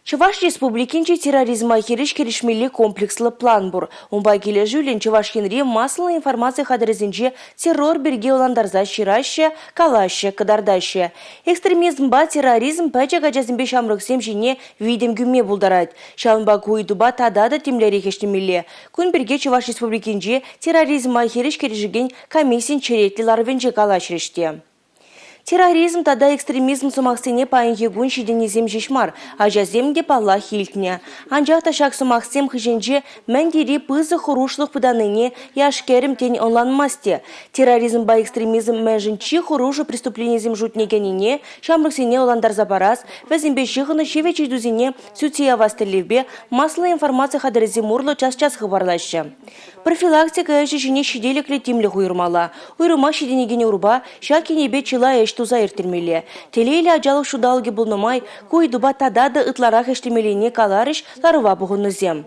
Чуваш республикинче терроризма хириш керешмелі комплекслы план бур. Умбай келе жүлен Чуваш хенре массалы информация хадрезінче террор берге оландарза шираще, калаще, кадардаще. Экстремизм ба терроризм пәче гажазымбе шамрықсем жіне видем гүме булдарад. Шалынба куйдуба тадады темлері хештемелі. Күн берге Чуваш республикинче терроризма хириш керешеген комиссин черетли ларвенче калашреште. Терроризм тада экстремизм сумақсене пайынге гүн шиденезем жешмар, а жаземде палла хилтне. Анжақта шақ сумақсем хыженже мәндері пызы хурушлық пыданыне яшкерім тен онланмасте. Терроризм ба экстремизм мәжінчі хурушу преступленезем жутнегеніне, шамрықсене оландар запарас, вәзімбе жығыны шевечі дүзіне сүтия вастелевбе маслы информация хадырезем урлы час-час хыбарлашы. Профилактика әжі жіне шиделіклі темлі хуйырмала. Уйрыма шиденегене урба, шакенебе чыла туза ертірмелі. Телейлі ажалық шудалығы бұлнымай, көй дуба тадады ытларақ ештемеліне каларыш ларыва бұғынызем.